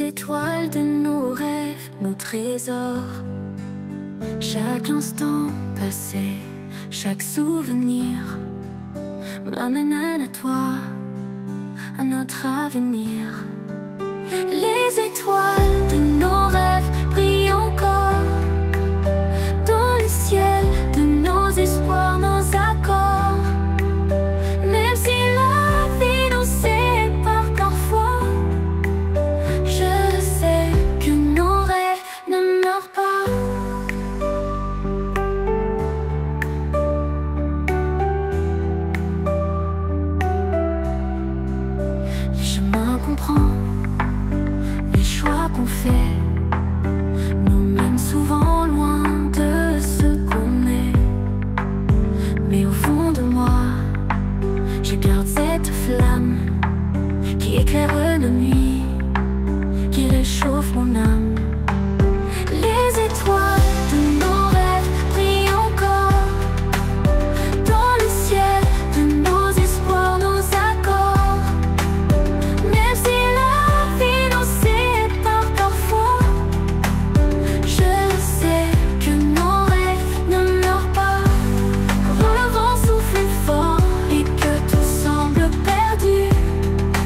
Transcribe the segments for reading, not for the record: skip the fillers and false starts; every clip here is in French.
étoiles de nos rêves, nos trésors. Chaque instant passé, chaque souvenir m'amène à toi, à notre avenir. Les étoiles de nos rêves brillent encore dans le ciel de nos espoirs, nos accords. Même si la vie nous sépare parfois, je sais que nos rêves ne meurent pas. Les chemins qu'on prend, les choix qu'on fait, nous mènent souvent loin de ce qu'on est. Mais au fond de moi, je garde cette flamme qui éclaire nos nuits, qui réchauffe mon âme. Les étoiles de nos rêves brillent encore dans le ciel de nos espoirs, nos accords. Même si la vie nous sépare parfois, je sais que nos rêves ne meurent pas. Quand le vent souffle fort et que tout semble perdu,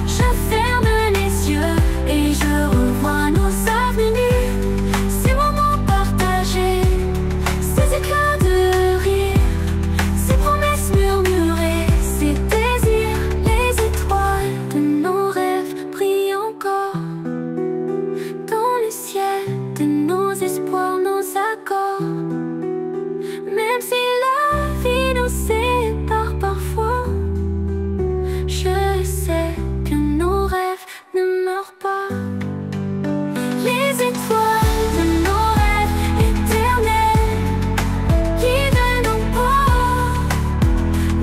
je ferme les yeux et je revois nos avenues. Ces moments partagés, ces éclats de rire, ces promesses murmurées, ces désirs. Les étoiles de nos rêves brillent encore dans le ciel de nos espoirs, nos accords. Même si la vie nous sépare parfois, je sais que nos rêves ne meurent pas. Les étoiles de nos rêves éternels qui de nos pas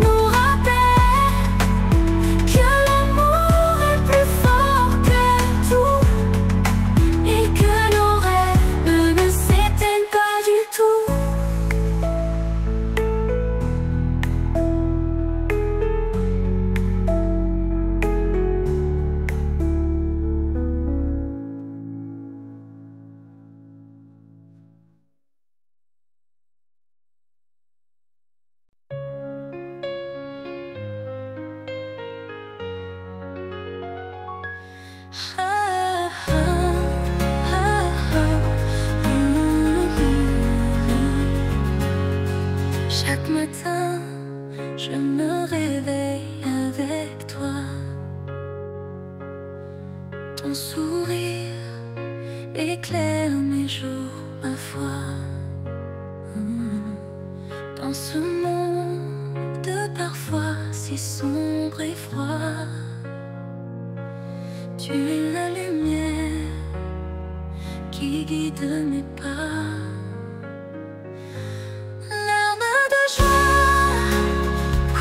nous rappellent que l'amour est plus fort que tout et que nos rêves, eux, ne s'éteignent pas du tout. Chaque matin, je me réveille avec toi. Ton sourire éclaire mes jours, ma foi. Dans ce monde parfois si sombre et froid, tu es la lumière qui guide mes pas. Larmes de joie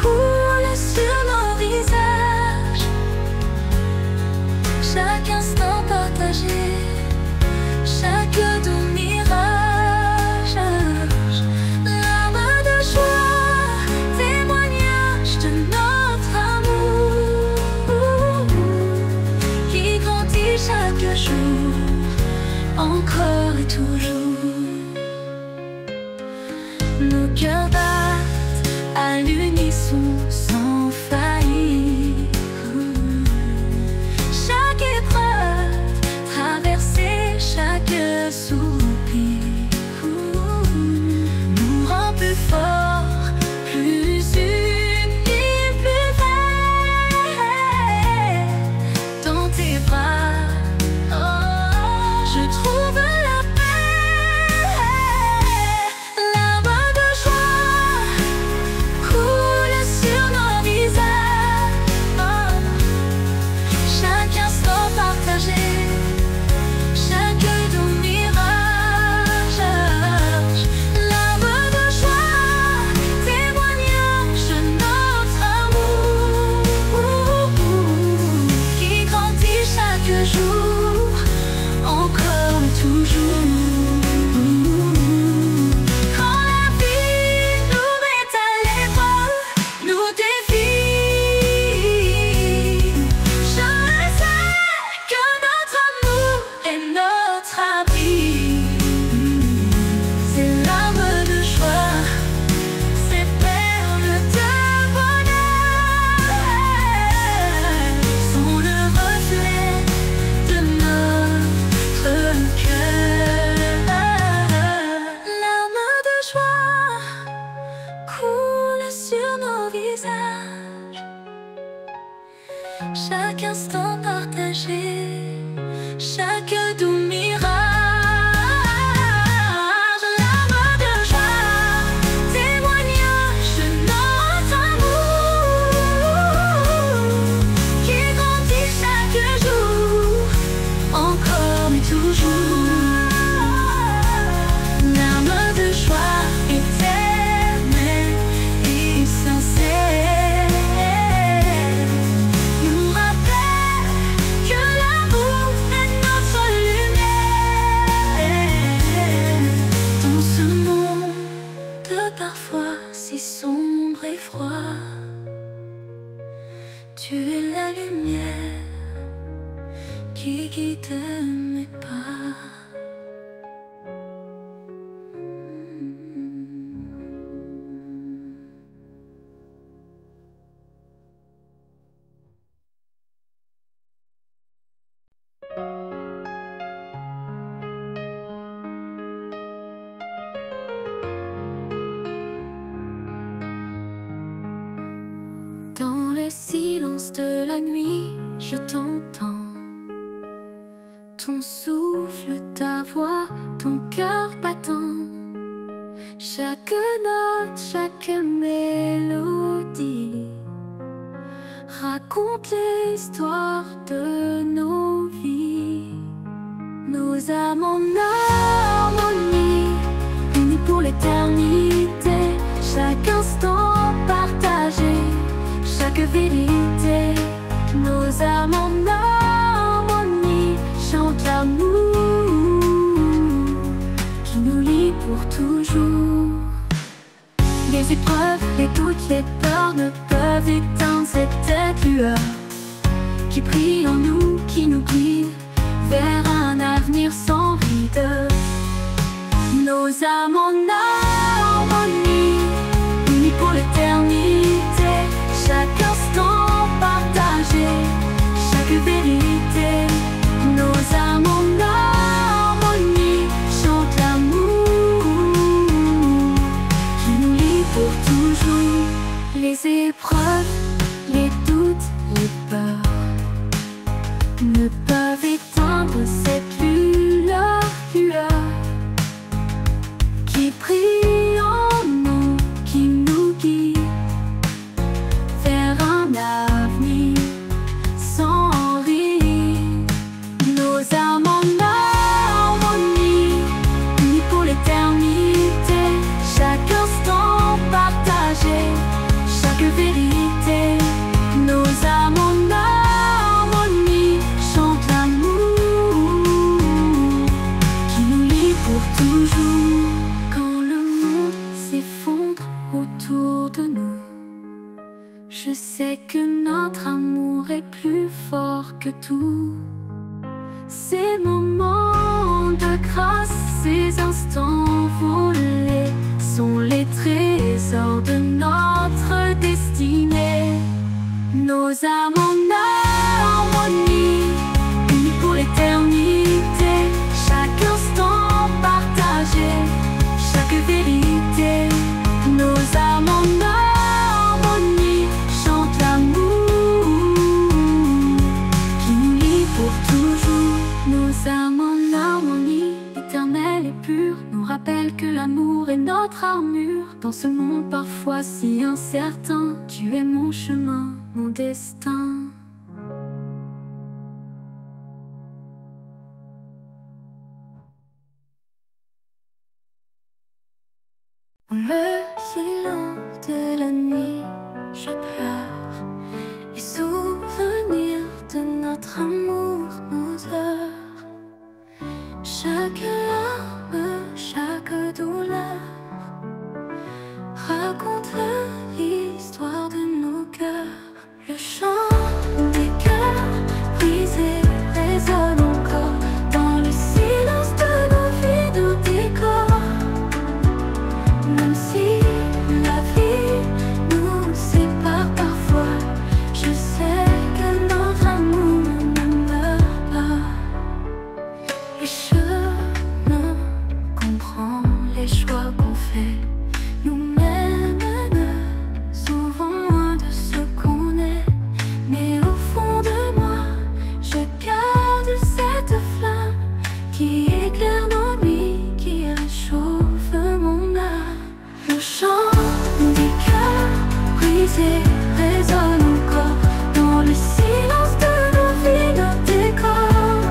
coulent sur nos visages, chaque instant partagé, chaque doux mirage. Larmes de joie, témoignage de notre amour qui grandit chaque jour, encore et toujours. Nos cœurs battent à l'unisson sans faillir. Chaque épreuve traversée, chaque soupir nous rend plus forts, plus unis, plus vrais. Dans tes bras, oh, je trouve la paix. toujours. Larmes de joie éternelle et sincère, nous rappelle que l'amour est notre lumière. Dans ce monde parfois si sombre et froid, tu es la lumière qui guide mes pas. Dans le silence de la nuit, je t'entends. Ton souffle, ta voix, ton cœur battant. Chaque note, chaque mélodie raconte l'histoire de nos vies. Nos âmes en harmonie, unis pour l'éternité. Chaque instant partagé, chaque vérité. Nos âmes en harmonie chantent l'amour qui nous lie pour toujours. Les épreuves, les doutes, les peurs ne peuvent éteindre cette lueur qui brille en nous, qui nous guide vers un avenir sans ride. Nos âmes en harmonie, unies pour l'éternité. Chaque instant partagé, chaque vérité. Nos âmes en harmonie chantent l'amour qui nous lie pour toujours. Les épreuves, les doutes, les peurs ne peuvent éteindre cette lueur qui brille en nous, qui nous guide vers un avenir sans rire. Nos âmes en harmonie, unies pour l'éternité. Chaque instant partagé, chaque vérité. Nos âmes en harmonie chantent l'amour qui nous lie pour toujours. Quand le monde s'effondre autour de nous, je sais que notre amour est plus fort que tout. Ces moments de grâce, ces instants volés sont les trésors de notre destinée. Nos âmes en harmonie, unies pour l'éternité. Chaque instant partagé, chaque vérité. Nos âmes en harmonie chantent l'amour qui nous lie pour toujours. Nos âmes en harmonie, éternelle et pure, nous rappellent que l'amour est notre armure. Dans ce monde parfois si incertain, tu es mon chemin, mon destin. Dans le silence de la nuit, je pleure les souvenirs de notre amour, nos heures. Chaque larme, chaque douleur raconte l'histoire de nos cœurs. Le chant des cœurs brisés résonne encore dans le silence de nos vies, nos décors. Même si la vie nous sépare parfois, je sais que notre amour ne meurt pas. Et je ne comprends les choix qu'on fait, nous-mêmes souvent loin de ce qu'on est. Mais au fond de moi, je garde cette flamme qui éclaire nos nuits, qui réchauffe mon âme. Le chant des cœurs brisés résonne encore dans le silence de nos vies, nos décors.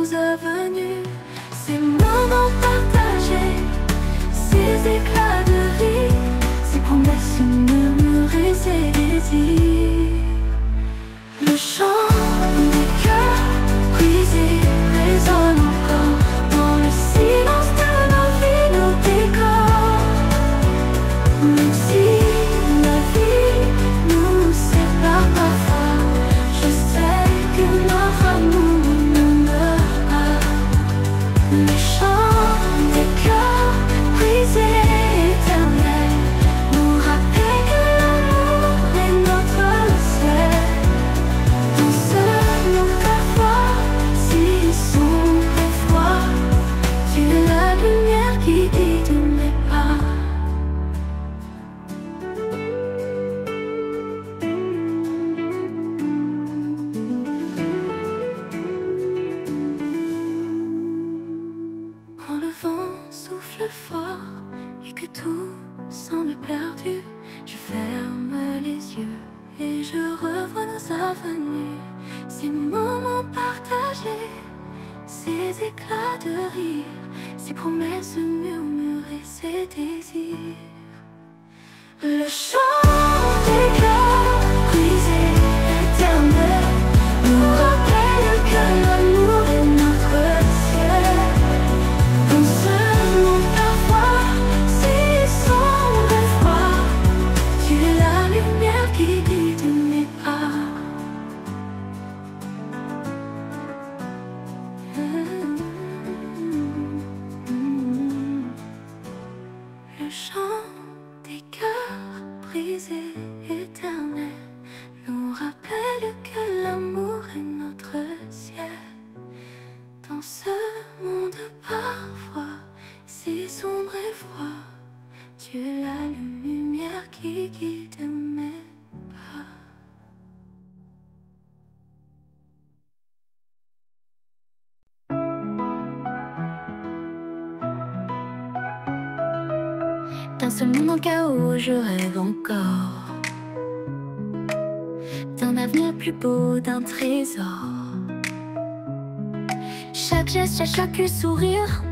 nous a venus, ces moments partagés, ces éclats de rire, ces promesses murmurées, ces désirs. Le chant des cœurs brisés résonne encore dans le silence de nos vies, nos décors. Même si la vie nous sépare parfois, je sais que notre amour ne meurt pas. Le chant des cœurs brisés éternels nous rappelle que l'amour est notre ciel. Dans ce monde parfois si sombre et froid, tu es la lumière qui guide mes pas. Quand le vent souffle fort et que tout semble perdu, je ferme les yeux et je revois nos avenues, ces moments partagés, ces éclats de rire, ces promesses murmurées, ces désirs. Le chant des cœurs brisés éternels nous rappelle que l'amour est notre ciel. Dans ce monde parfois si sombre et froid, tu es la lumière qui guide mes pas. Le chant des cœurs brisés éternels nous rappelle que l'amour est notre ciel. Dans ce monde parfois si sombre et froid, tu es la lumière qui guide mes pas. Dans ce monde en chaos, je rêve encore d'un avenir plus beau, d'un trésor. Chaque geste, chaque sourire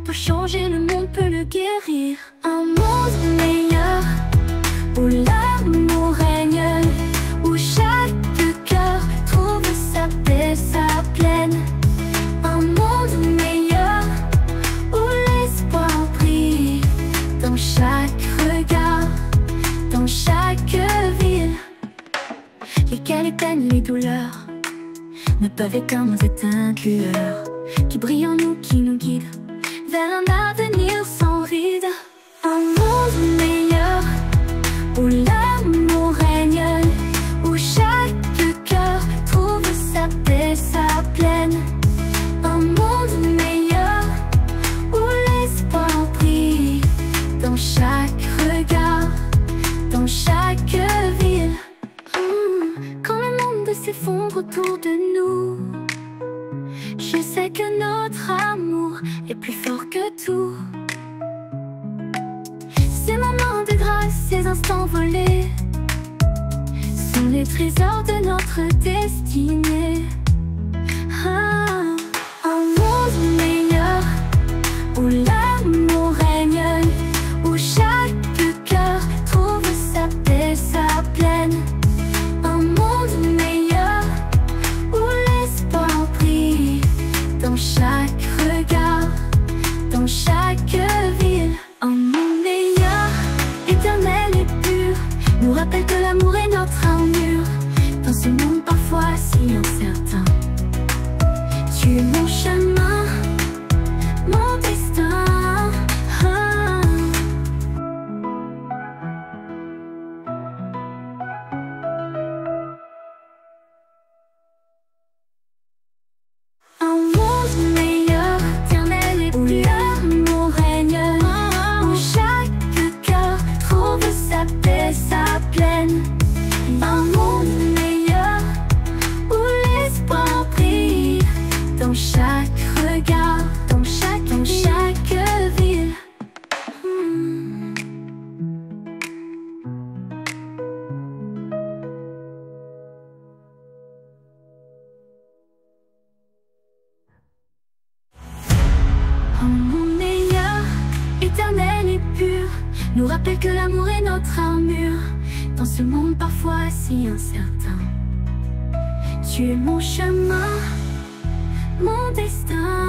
peut changer le monde, peut le guérir. Un monde meilleur où l'amour règne, où chaque cœur trouve sa paix, sa plaine. Un monde meilleur où l'espoir brille dans chaque regard, dans chaque ville. Lesquelles les peines, les douleurs ne peuvent éteindre nos éteintes lueurs qui brillent en nous, qui nous guident vers un avenir sans ride. Un monde meilleur où l'amour règne, où chaque cœur trouve sa paix, sa plaine. Un monde meilleur où l'espoir brille dans chaque regard, dans chaque ville. Quand le monde s'effondre autour de nous, je sais que notre amour est plus fort que tout. Ces moments de grâce, ces instants volés sont les trésors de notre destinée. Un monde meilleur où l'amour règne, où chaque cœur trouve sa paix, sa plaine. Un monde meilleur où l'espoir brille dans chaque regard, dans chaque ville. Un monde meilleur, éternel et pur, nous rappelle que l'amour est notre armure. Dans ce monde parfait nous rappelle que l'amour est notre armure dans ce monde parfois si incertain. Tu es mon chemin, mon destin.